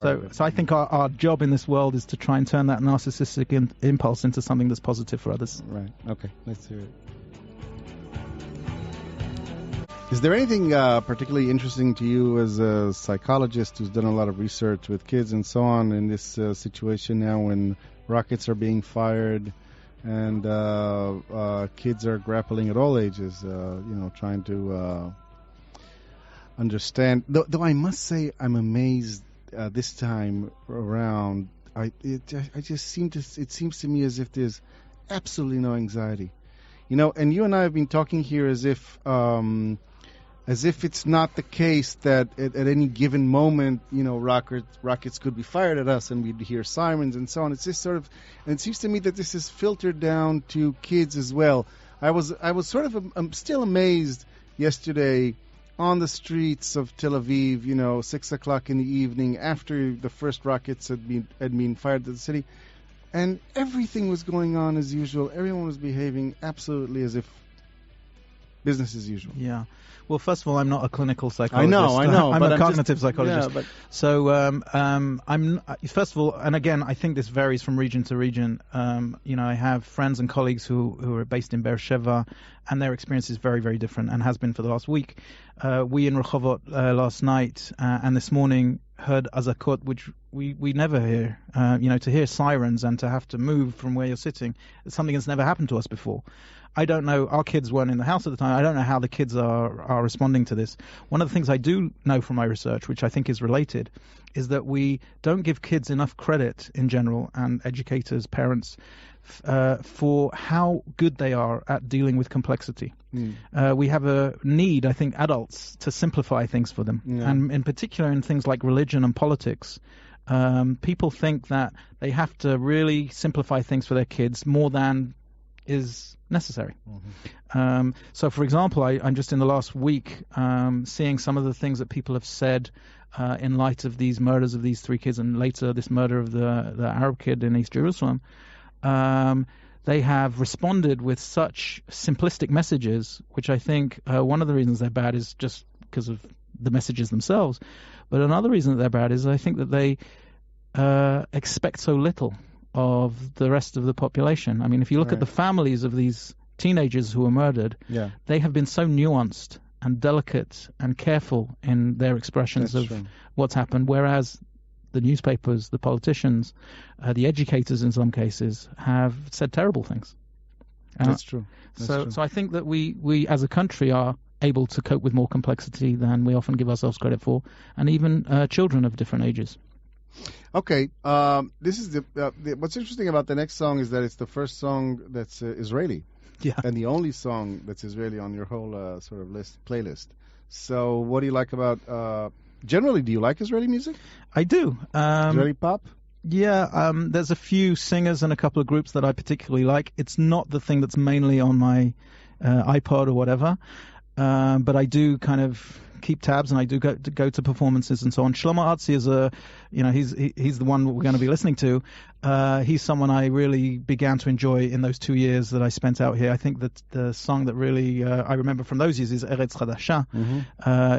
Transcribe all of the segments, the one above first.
So I think our job in this world is to try and turn that narcissistic impulse into something that's positive for others. Right. Okay. Let's hear it. Is there anything particularly interesting to you as a psychologist who's done a lot of research with kids and so on in this situation now when rockets are being fired and kids are grappling at all ages, trying to understand? Though I must say I'm amazed this time around. It seems to me as if there's absolutely no anxiety, and you and I have been talking here as if it's not the case that at any given moment, rockets could be fired at us and we'd hear sirens and so on. It's just sort of, and it seems to me that this is filtered down to kids as well. I was I'm still amazed yesterday on the streets of Tel Aviv, 6:00 in the evening after the first rockets had been fired at the city, and everything was going on as usual. Everyone was behaving absolutely as if business as usual. Yeah. Well, first of all, I'm not a clinical psychologist. I know. I'm a cognitive psychologist. Yeah, but so, I'm first of all, and again, I think this varies from region to region. I have friends and colleagues who are based in Beersheba, and their experience is very, very different, and has been for the last week. We in Rehovot last night and this morning heard azakot, which we never hear. To hear sirens and to have to move from where you're sitting, it's something that's never happened to us before. I don't know. Our kids weren't in the house at the time. I don't know how the kids are responding to this. One of the things I do know from my research, which I think is related, is that we don't give kids enough credit in general, and educators, parents, for how good they are at dealing with complexity. We have a need, I think, adults, to simplify things for them, and in particular in things like religion and politics. People think that they have to really simplify things for their kids more than is necessary. So, for example, I'm just in the last week seeing some of the things that people have said in light of these murders of these 3 kids, and later this murder of the Arab kid in East Jerusalem. They have responded with such simplistic messages, which I think one of the reasons they're bad is just because of the messages themselves. But another reason that they're bad is I think that they expect so little of the rest of the population. I mean, if you look at the families of these teenagers who were murdered, they have been so nuanced and delicate and careful in their expressions of what's happened, whereas the newspapers, the politicians, the educators in some cases have said terrible things. That's true. So I think that we as a country are able to cope with more complexity than we often give ourselves credit for, and even children of different ages. Okay, this is what's interesting about the next song is that it's the first song that's Israeli, and the only song that's Israeli on your whole sort of playlist. So, what do you like about? Generally, do you like Israeli music? I do. Israeli pop. Yeah, there's a few singers and a couple of groups that I particularly like. It's not the thing that's mainly on my iPod or whatever, but I do kind of keep tabs, and I do go to performances and so on. Shlomo Artzi is he's the one we're going to be listening to. He's someone I really began to enjoy in those 2 years that I spent out here. I think that the song that really I remember from those years is Eretz Chadasha.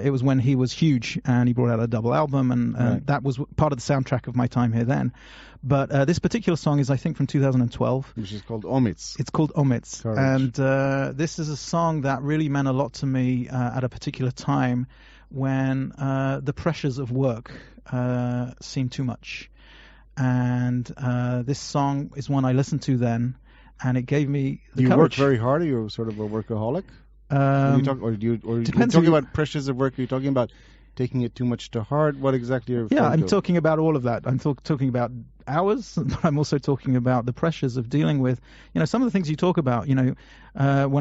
It was when he was huge and he brought out a double album, and that was part of the soundtrack of my time here then. But this particular song is, I think, from 2012. Which is called Omitz. It's called Omitz. Courage. And this is a song that really meant a lot to me at a particular time when the pressures of work seemed too much. And this song is one I listened to then, and it gave me the courage. Do you work very hard? Are you sort of a workaholic? When you talking about pressures of work, are you talking about taking it too much to heart? What exactly are you referring to? I'm talking about all of that. I'm talking about hours, but I'm also talking about the pressures of dealing with, some of the things you talk about, when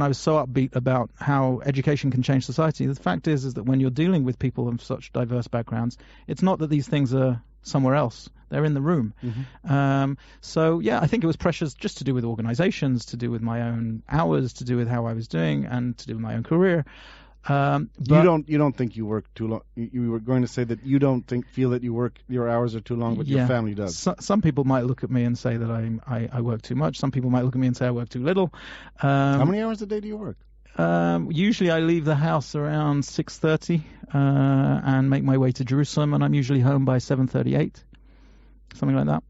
I was so upbeat about how education can change society. The fact is that when you're dealing with people of such diverse backgrounds, it's not that these things are somewhere else. They're in the room. I think it was pressures just to do with organizations, to do with my own hours, to do with how I was doing, and to do with my own career. But you don't think you work too long? You were going to say that you don't feel that your hours are too long, but your family does. Some people might look at me and say that I work too much. Some people might look at me and say I work too little. How many hours a day do you work? Usually I leave the house around 6:30 and make my way to Jerusalem, and I'm usually home by 7:38. something like that.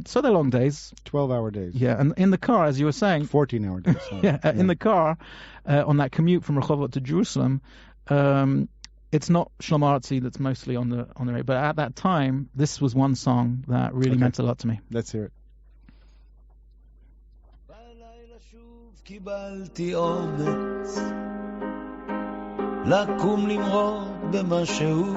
So they're long days. 12-hour days. Yeah, and in the car, as you were saying, 14-hour days. Sorry. yeah, in the car, on that commute from Rehovot to Jerusalem, it's not Shlomo Artzi that's mostly on the radio, but at that time, this was one song that really meant a lot to me. Let's hear it. קיבלתי אומץ לקום למרוד במשהו